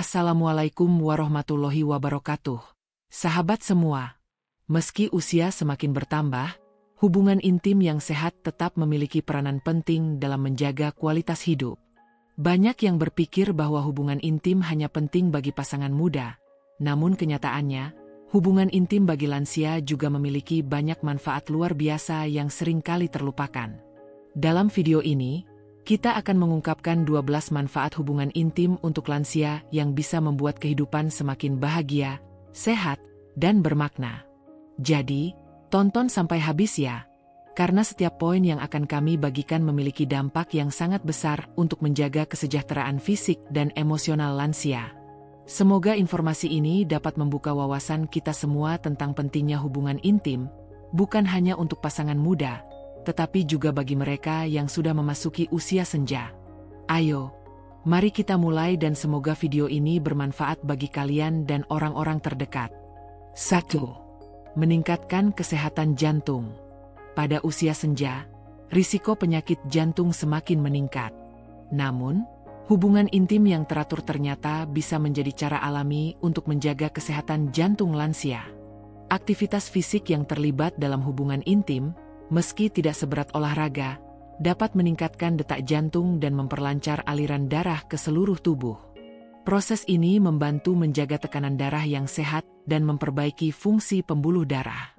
Assalamualaikum warahmatullahi wabarakatuh. Sahabat semua, meski usia semakin bertambah, hubungan intim yang sehat tetap memiliki peranan penting dalam menjaga kualitas hidup. Banyak yang berpikir bahwa hubungan intim hanya penting bagi pasangan muda, namun kenyataannya, hubungan intim bagi lansia juga memiliki banyak manfaat luar biasa yang seringkali terlupakan. Dalam video ini, kita akan mengungkapkan 12 manfaat hubungan intim untuk lansia yang bisa membuat kehidupan semakin bahagia, sehat, dan bermakna. Jadi, tonton sampai habis ya, karena setiap poin yang akan kami bagikan memiliki dampak yang sangat besar untuk menjaga kesejahteraan fisik dan emosional lansia. Semoga informasi ini dapat membuka wawasan kita semua tentang pentingnya hubungan intim, bukan hanya untuk pasangan muda, tetapi juga bagi mereka yang sudah memasuki usia senja. Ayo, mari kita mulai dan semoga video ini bermanfaat bagi kalian dan orang-orang terdekat. 1. Meningkatkan kesehatan jantung. Pada usia senja, risiko penyakit jantung semakin meningkat. Namun, hubungan intim yang teratur ternyata bisa menjadi cara alami untuk menjaga kesehatan jantung lansia. Aktivitas fisik yang terlibat dalam hubungan intim, meski tidak seberat olahraga, dapat meningkatkan detak jantung dan memperlancar aliran darah ke seluruh tubuh. Proses ini membantu menjaga tekanan darah yang sehat dan memperbaiki fungsi pembuluh darah.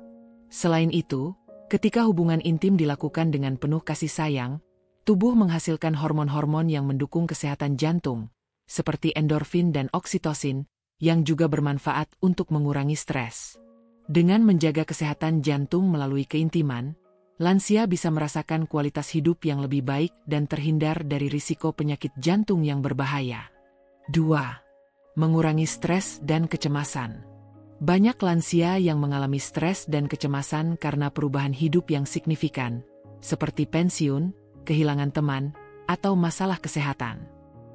Selain itu, ketika hubungan intim dilakukan dengan penuh kasih sayang, tubuh menghasilkan hormon-hormon yang mendukung kesehatan jantung, seperti endorfin dan oksitosin, yang juga bermanfaat untuk mengurangi stres. Dengan menjaga kesehatan jantung melalui keintiman, lansia bisa merasakan kualitas hidup yang lebih baik dan terhindar dari risiko penyakit jantung yang berbahaya. 2. Mengurangi stres dan kecemasan. Banyak lansia yang mengalami stres dan kecemasan karena perubahan hidup yang signifikan, seperti pensiun, kehilangan teman, atau masalah kesehatan.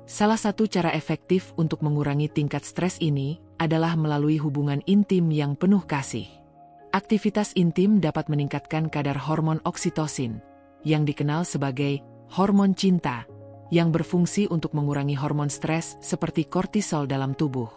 Salah satu cara efektif untuk mengurangi tingkat stres ini adalah melalui hubungan intim yang penuh kasih. Aktivitas intim dapat meningkatkan kadar hormon oksitosin, yang dikenal sebagai hormon cinta, yang berfungsi untuk mengurangi hormon stres seperti kortisol dalam tubuh.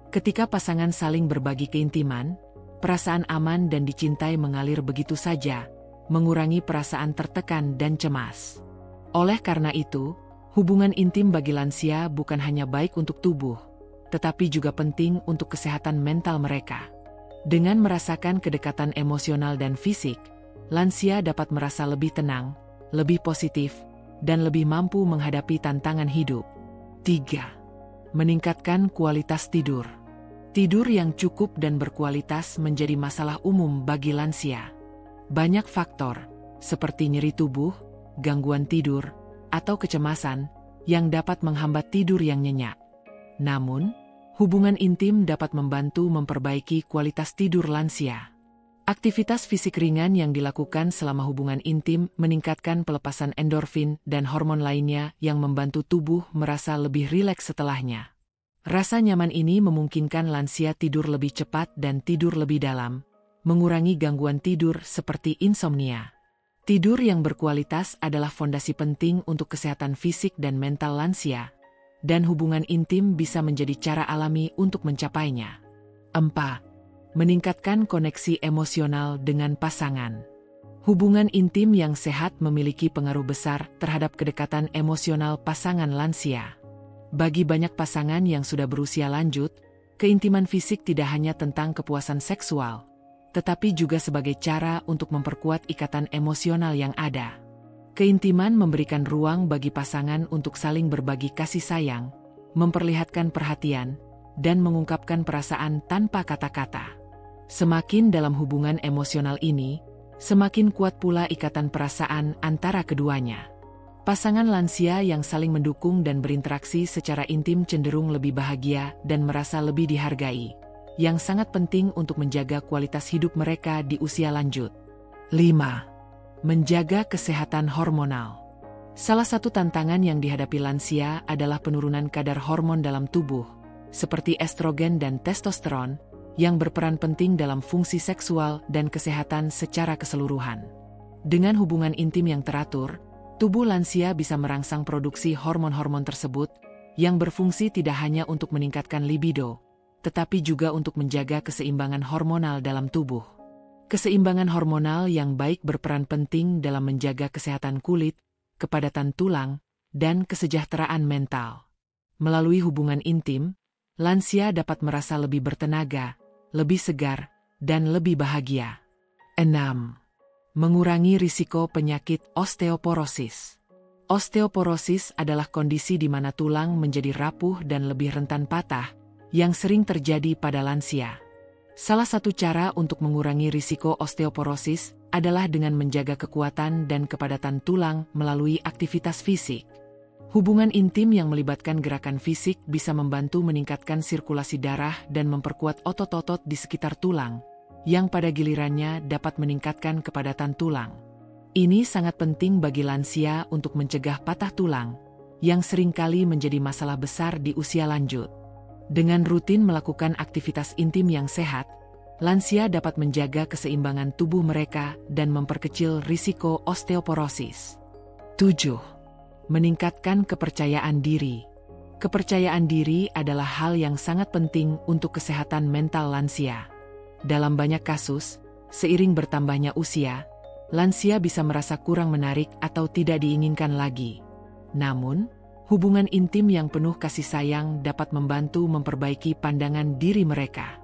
Ketika pasangan saling berbagi keintiman, perasaan aman dan dicintai mengalir begitu saja, mengurangi perasaan tertekan dan cemas. Oleh karena itu, hubungan intim bagi lansia bukan hanya baik untuk tubuh, tetapi juga penting untuk kesehatan mental mereka. Dengan merasakan kedekatan emosional dan fisik, lansia dapat merasa lebih tenang, lebih positif, dan lebih mampu menghadapi tantangan hidup. 3. Meningkatkan kualitas tidur. Tidur yang cukup dan berkualitas menjadi masalah umum bagi lansia. Banyak faktor, seperti nyeri tubuh, gangguan tidur, atau kecemasan, yang dapat menghambat tidur yang nyenyak. Namun, hubungan intim dapat membantu memperbaiki kualitas tidur lansia. Aktivitas fisik ringan yang dilakukan selama hubungan intim meningkatkan pelepasan endorfin dan hormon lainnya yang membantu tubuh merasa lebih rileks setelahnya. Rasa nyaman ini memungkinkan lansia tidur lebih cepat dan tidur lebih dalam, mengurangi gangguan tidur seperti insomnia. Tidur yang berkualitas adalah fondasi penting untuk kesehatan fisik dan mental lansia, dan hubungan intim bisa menjadi cara alami untuk mencapainya. 4. Meningkatkan koneksi emosional dengan pasangan. Hubungan intim yang sehat memiliki pengaruh besar terhadap kedekatan emosional pasangan lansia. Bagi banyak pasangan yang sudah berusia lanjut, keintiman fisik tidak hanya tentang kepuasan seksual, tetapi juga sebagai cara untuk memperkuat ikatan emosional yang ada. Keintiman memberikan ruang bagi pasangan untuk saling berbagi kasih sayang, memperlihatkan perhatian, dan mengungkapkan perasaan tanpa kata-kata. Semakin dalam hubungan emosional ini, semakin kuat pula ikatan perasaan antara keduanya. Pasangan lansia yang saling mendukung dan berinteraksi secara intim cenderung lebih bahagia dan merasa lebih dihargai, yang sangat penting untuk menjaga kualitas hidup mereka di usia lanjut. 5. Menjaga kesehatan hormonal. Salah satu tantangan yang dihadapi lansia adalah penurunan kadar hormon dalam tubuh, seperti estrogen dan testosteron, yang berperan penting dalam fungsi seksual dan kesehatan secara keseluruhan. Dengan hubungan intim yang teratur, tubuh lansia bisa merangsang produksi hormon-hormon tersebut, yang berfungsi tidak hanya untuk meningkatkan libido, tetapi juga untuk menjaga keseimbangan hormonal dalam tubuh. Keseimbangan hormonal yang baik berperan penting dalam menjaga kesehatan kulit, kepadatan tulang, dan kesejahteraan mental. Melalui hubungan intim, lansia dapat merasa lebih bertenaga, lebih segar, dan lebih bahagia. 6. Mengurangi risiko penyakit osteoporosis. Osteoporosis adalah kondisi di mana tulang menjadi rapuh dan lebih rentan patah, yang sering terjadi pada lansia. Salah satu cara untuk mengurangi risiko osteoporosis adalah dengan menjaga kekuatan dan kepadatan tulang melalui aktivitas fisik. Hubungan intim yang melibatkan gerakan fisik bisa membantu meningkatkan sirkulasi darah dan memperkuat otot-otot di sekitar tulang, yang pada gilirannya dapat meningkatkan kepadatan tulang. Ini sangat penting bagi lansia untuk mencegah patah tulang, yang seringkali menjadi masalah besar di usia lanjut. Dengan rutin melakukan aktivitas intim yang sehat, lansia dapat menjaga keseimbangan tubuh mereka dan memperkecil risiko osteoporosis. 7. Meningkatkan kepercayaan diri. Kepercayaan diri adalah hal yang sangat penting untuk kesehatan mental lansia. Dalam banyak kasus, seiring bertambahnya usia, lansia bisa merasa kurang menarik atau tidak diinginkan lagi. Namun, hubungan intim yang penuh kasih sayang dapat membantu memperbaiki pandangan diri mereka.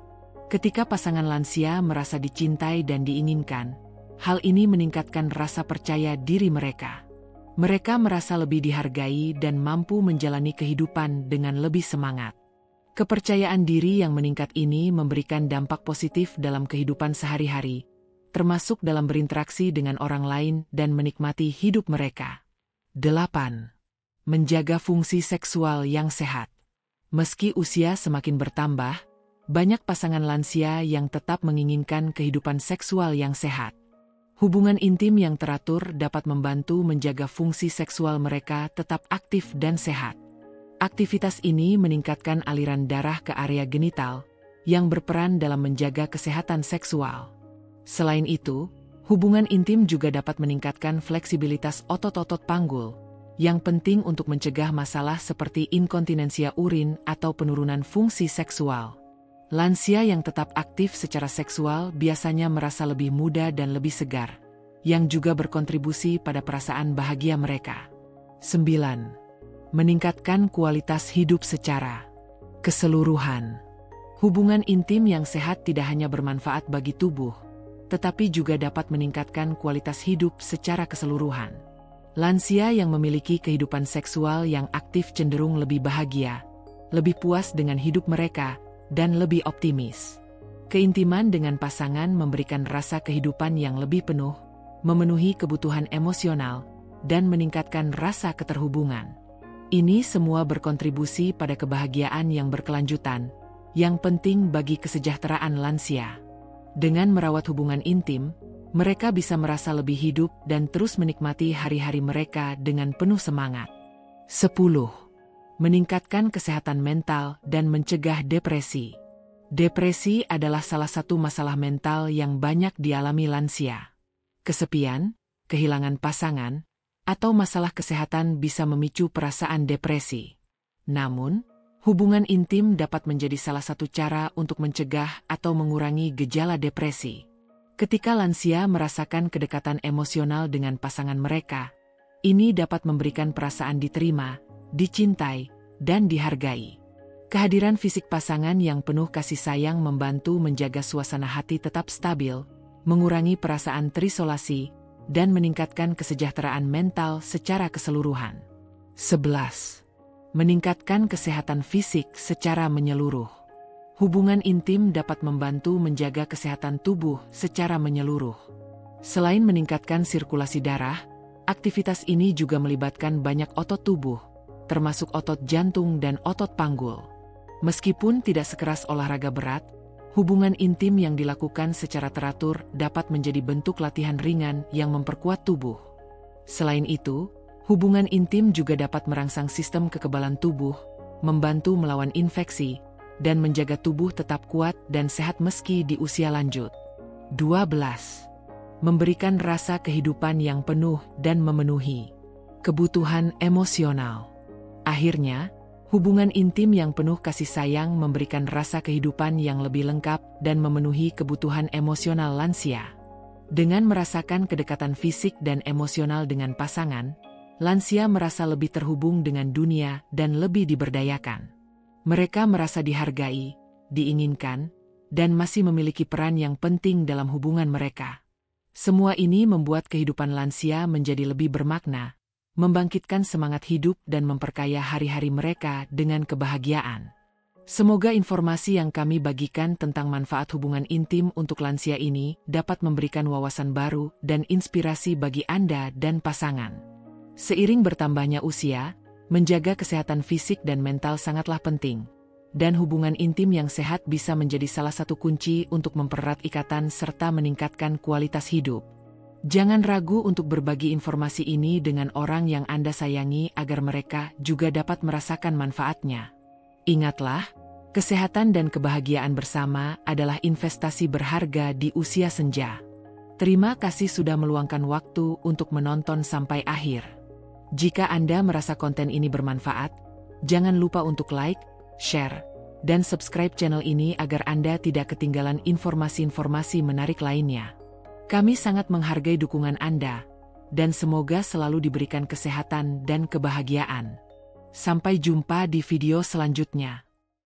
Ketika pasangan lansia merasa dicintai dan diinginkan, hal ini meningkatkan rasa percaya diri mereka. Mereka merasa lebih dihargai dan mampu menjalani kehidupan dengan lebih semangat. Kepercayaan diri yang meningkat ini memberikan dampak positif dalam kehidupan sehari-hari, termasuk dalam berinteraksi dengan orang lain dan menikmati hidup mereka. 8. Menjaga fungsi seksual yang sehat. Meski usia semakin bertambah, banyak pasangan lansia yang tetap menginginkan kehidupan seksual yang sehat. Hubungan intim yang teratur dapat membantu menjaga fungsi seksual mereka tetap aktif dan sehat. Aktivitas ini meningkatkan aliran darah ke area genital, yang berperan dalam menjaga kesehatan seksual. Selain itu, hubungan intim juga dapat meningkatkan fleksibilitas otot-otot panggul, yang penting untuk mencegah masalah seperti inkontinensia urin atau penurunan fungsi seksual. Lansia yang tetap aktif secara seksual biasanya merasa lebih muda dan lebih segar, yang juga berkontribusi pada perasaan bahagia mereka. 9. Meningkatkan kualitas hidup secara keseluruhan. Hubungan intim yang sehat tidak hanya bermanfaat bagi tubuh, tetapi juga dapat meningkatkan kualitas hidup secara keseluruhan. Lansia yang memiliki kehidupan seksual yang aktif cenderung lebih bahagia, lebih puas dengan hidup mereka, dan lebih optimis. Keintiman dengan pasangan memberikan rasa kehidupan yang lebih penuh, memenuhi kebutuhan emosional, dan meningkatkan rasa keterhubungan. Ini semua berkontribusi pada kebahagiaan yang berkelanjutan, yang penting bagi kesejahteraan lansia. Dengan merawat hubungan intim, mereka bisa merasa lebih hidup dan terus menikmati hari-hari mereka dengan penuh semangat. 10. Meningkatkan kesehatan mental dan mencegah depresi. Depresi adalah salah satu masalah mental yang banyak dialami lansia. Kesepian, kehilangan pasangan, atau masalah kesehatan bisa memicu perasaan depresi. Namun, hubungan intim dapat menjadi salah satu cara untuk mencegah atau mengurangi gejala depresi. Ketika lansia merasakan kedekatan emosional dengan pasangan mereka, ini dapat memberikan perasaan diterima, dicintai, dan dihargai. Kehadiran fisik pasangan yang penuh kasih sayang membantu menjaga suasana hati tetap stabil, mengurangi perasaan terisolasi, dan meningkatkan kesejahteraan mental secara keseluruhan. 11. Meningkatkan kesehatan fisik secara menyeluruh. Hubungan intim dapat membantu menjaga kesehatan tubuh secara menyeluruh. Selain meningkatkan sirkulasi darah, aktivitas ini juga melibatkan banyak otot tubuh, termasuk otot jantung dan otot panggul. Meskipun tidak sekeras olahraga berat, hubungan intim yang dilakukan secara teratur dapat menjadi bentuk latihan ringan yang memperkuat tubuh. Selain itu, hubungan intim juga dapat merangsang sistem kekebalan tubuh, membantu melawan infeksi, dan menjaga tubuh tetap kuat dan sehat meski di usia lanjut. 12. Memberikan rasa kehidupan yang penuh dan memenuhi kebutuhan emosional. Akhirnya, Hubungan intim yang penuh kasih sayang memberikan rasa kehidupan yang lebih lengkap dan memenuhi kebutuhan emosional lansia. Dengan merasakan kedekatan fisik dan emosional dengan pasangan, lansia merasa lebih terhubung dengan dunia dan lebih diberdayakan. Mereka merasa dihargai, diinginkan, dan masih memiliki peran yang penting dalam hubungan mereka. Semua ini membuat kehidupan lansia menjadi lebih bermakna, membangkitkan semangat hidup dan memperkaya hari-hari mereka dengan kebahagiaan. Semoga informasi yang kami bagikan tentang manfaat hubungan intim untuk lansia ini dapat memberikan wawasan baru dan inspirasi bagi Anda dan pasangan. Seiring bertambahnya usia, menjaga kesehatan fisik dan mental sangatlah penting, dan hubungan intim yang sehat bisa menjadi salah satu kunci untuk mempererat ikatan serta meningkatkan kualitas hidup. Jangan ragu untuk berbagi informasi ini dengan orang yang Anda sayangi agar mereka juga dapat merasakan manfaatnya. Ingatlah, kesehatan dan kebahagiaan bersama adalah investasi berharga di usia senja. Terima kasih sudah meluangkan waktu untuk menonton sampai akhir. Jika Anda merasa konten ini bermanfaat, jangan lupa untuk like, share, dan subscribe channel ini agar Anda tidak ketinggalan informasi-informasi menarik lainnya. Kami sangat menghargai dukungan Anda, dan semoga selalu diberikan kesehatan dan kebahagiaan. Sampai jumpa di video selanjutnya.